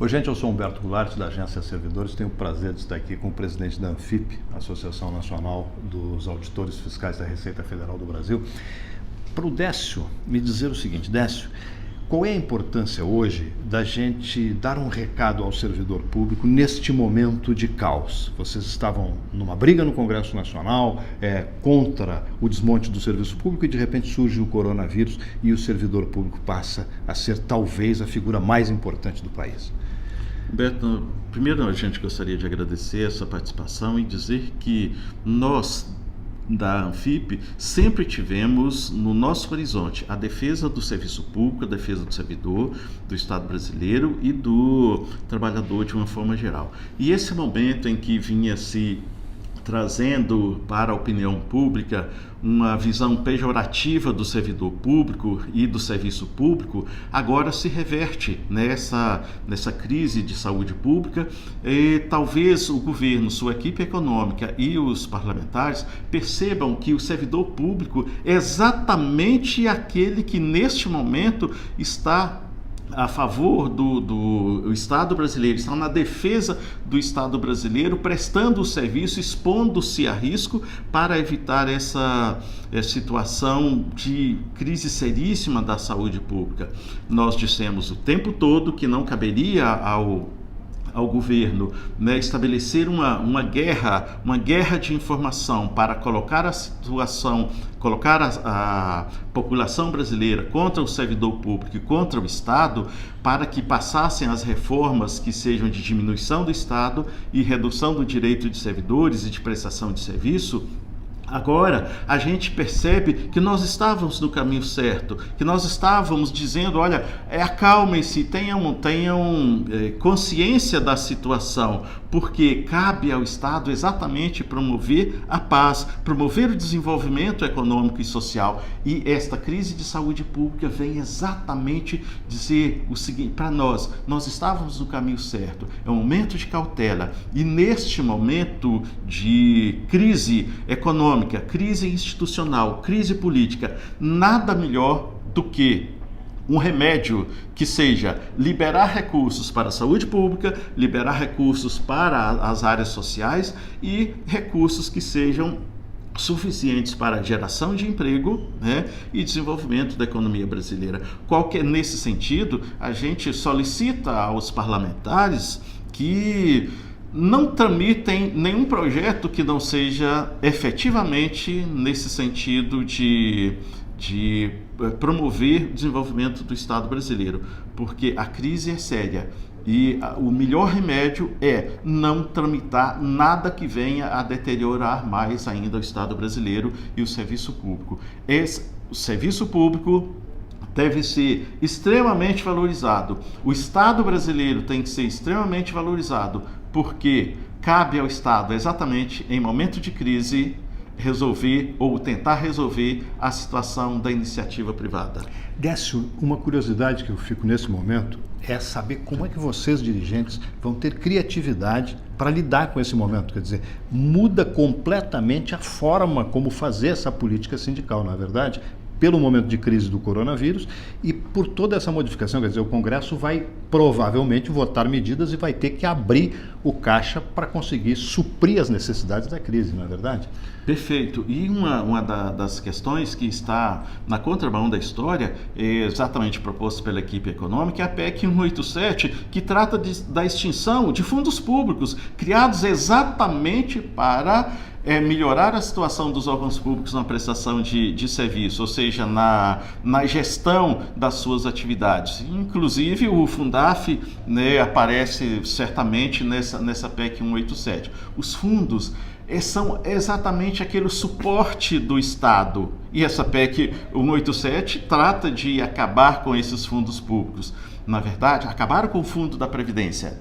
Oi, gente, eu sou Humberto Goulart, da Agência Servidores. Tenho o prazer de estar aqui com o presidente da ANFIP, Associação Nacional dos Auditores Fiscais da Receita Federal do Brasil. Para o Décio me dizer o seguinte: Décio, qual é a importância hoje da gente dar um recado ao servidor público neste momento de caos? Vocês estavam numa briga no Congresso Nacional contra o desmonte do serviço público e de repente surge o coronavírus e o servidor público passa a ser talvez a figura mais importante do país. Beto, primeiro a gente gostaria de agradecer essa participação e dizer que nós da ANFIP sempre tivemos no nosso horizonte a defesa do serviço público, a defesa do servidor, do Estado brasileiro e do trabalhador de uma forma geral. E esse momento em que vinha se trazendo para a opinião pública uma visão pejorativa do servidor público e do serviço público, agora se reverte nessa crise de saúde pública. E talvez o governo, sua equipe econômica e os parlamentares percebam que o servidor público é exatamente aquele que neste momento está a favor do Estado brasileiro, estão na defesa do Estado brasileiro, prestando o serviço, expondo-se a risco para evitar essa situação de crise seríssima da saúde pública. Nós dissemos o tempo todo que não caberia ao governo, estabelecer uma guerra de informação para colocar a população brasileira contra o servidor público e contra o Estado, para que passassem as reformas que sejam de diminuição do Estado e redução do direito de servidores e de prestação de serviço. Agora, a gente percebe que nós estávamos no caminho certo, que nós estávamos dizendo, olha, acalmem-se, tenham consciência da situação, porque cabe ao Estado exatamente promover a paz, promover o desenvolvimento econômico e social. E esta crise de saúde pública vem exatamente dizer o seguinte para nós: nós estávamos no caminho certo, é um momento de cautela, e neste momento de crise econômica, crise institucional, crise política, nada melhor do que um remédio que seja liberar recursos para a saúde pública, liberar recursos para as áreas sociais e recursos que sejam suficientes para a geração de emprego, e desenvolvimento da economia brasileira. Nesse sentido, a gente solicita aos parlamentares que não tramitem nenhum projeto que não seja efetivamente nesse sentido de promover o desenvolvimento do Estado brasileiro, porque a crise é séria e o melhor remédio é não tramitar nada que venha a deteriorar mais ainda o Estado brasileiro e o serviço público. O serviço público deve ser extremamente valorizado. O Estado brasileiro tem que ser extremamente valorizado, porque cabe ao Estado, exatamente em momento de crise, resolver ou tentar resolver a situação da iniciativa privada. Décio, uma curiosidade que eu fico nesse momento é saber como é que vocês, dirigentes, vão ter criatividade para lidar com esse momento. Quer dizer, muda completamente a forma como fazer essa política sindical, não é verdade? Pelo momento de crise do coronavírus e por toda essa modificação. Quer dizer, o Congresso vai provavelmente votar medidas e vai ter que abrir o caixa para conseguir suprir as necessidades da crise, não é verdade? Perfeito. E uma das questões que está na contramão da história, exatamente proposta pela equipe econômica, é a PEC 187, que trata da extinção de fundos públicos criados exatamente para melhorar a situação dos órgãos públicos na prestação de serviço, ou seja, na gestão das suas atividades. Inclusive, o Fundaf aparece certamente nessa PEC 187. Os fundos são exatamente aquele suporte do Estado. E essa PEC 187 trata de acabar com esses fundos públicos. Na verdade, acabaram com o Fundo da Previdência.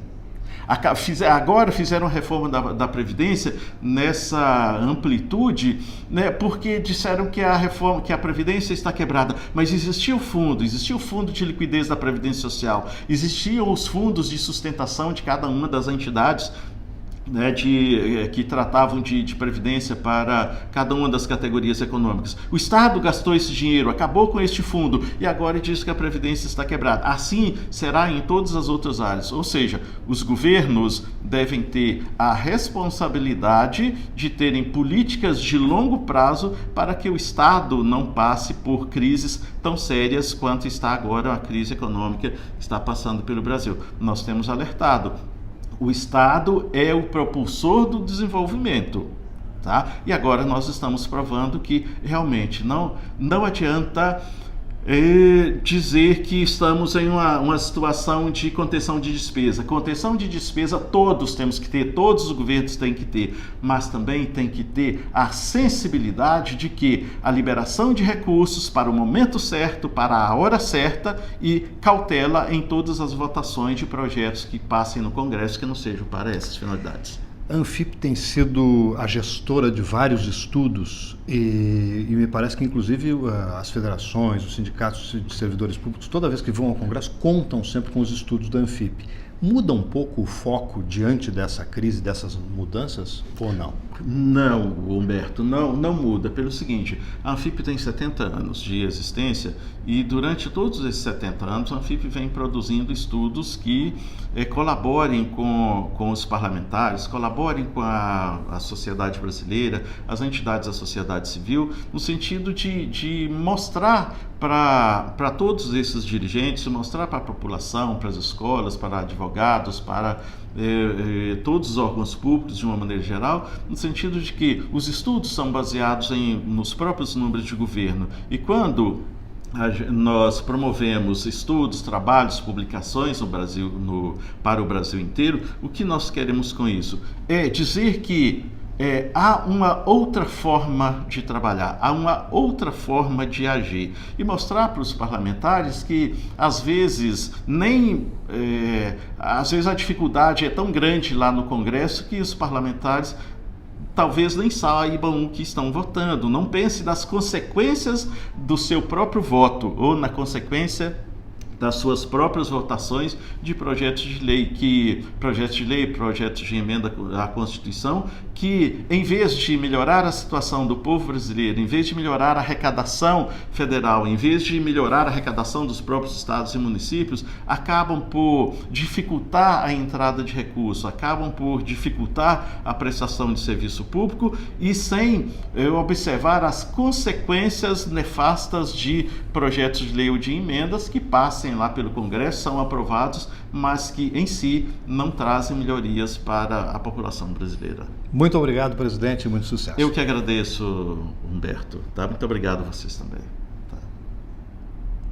Agora fizeram a reforma da Previdência nessa amplitude, porque disseram que a Previdência está quebrada, mas existia o fundo de liquidez da Previdência Social, existiam os fundos de sustentação de cada uma das entidades né, que tratavam de previdência para cada uma das categorias econômicas. O Estado gastou esse dinheiro, acabou com este fundo e agora diz que a previdência está quebrada. Assim será em todas as outras áreas. Ou seja, os governos devem ter a responsabilidade de terem políticas de longo prazo para que o Estado não passe por crises tão sérias quanto está agora a crise econômica que está passando pelo Brasil. Nós temos alertado. O Estado é o propulsor do desenvolvimento, tá? E agora nós estamos provando que realmente não adianta dizer que estamos em uma situação de contenção de despesa. Contenção de despesa todos temos que ter, todos os governos têm que ter, mas também tem que ter a sensibilidade de que a liberação de recursos para o momento certo, para a hora certa e cautela em todas as votações de projetos que passem no Congresso que não sejam para essas finalidades. A Anfip tem sido a gestora de vários estudos e me parece que, inclusive, as federações, os sindicatos de servidores públicos, toda vez que vão ao Congresso, contam sempre com os estudos da Anfip. Muda um pouco o foco diante dessa crise, dessas mudanças, ou não? Não, Humberto, não muda. Pelo seguinte, a Anfip tem 70 anos de existência e durante todos esses 70 anos a Anfip vem produzindo estudos que colaborem com os parlamentares, colaborem com a sociedade brasileira, as entidades da sociedade civil, no sentido de mostrar para todos esses dirigentes, mostrar para a população, para as escolas, para advogados, para todos os órgãos públicos de uma maneira geral, no sentido de que os estudos são baseados nos próprios números de governo e quando nós promovemos estudos, trabalhos, publicações no Brasil, para o Brasil inteiro, o que nós queremos com isso? É dizer que há uma outra forma de trabalhar, há uma outra forma de agir e mostrar para os parlamentares que às vezes às vezes a dificuldade é tão grande lá no Congresso que os parlamentares talvez nem saibam o que estão votando, não pense nas consequências do seu próprio voto ou na consequência das suas próprias votações de projetos de lei, projetos de emenda à Constituição, que em vez de melhorar a situação do povo brasileiro, em vez de melhorar a arrecadação federal, em vez de melhorar a arrecadação dos próprios estados e municípios, acabam por dificultar a entrada de recursos, acabam por dificultar a prestação de serviço público e sem observar as consequências nefastas de projetos de lei ou de emendas que passem lá pelo Congresso, são aprovados, mas que em si não trazem melhorias para a população brasileira. Muito obrigado, presidente, e muito sucesso. Eu que agradeço, Humberto. Tá? Muito obrigado a vocês também.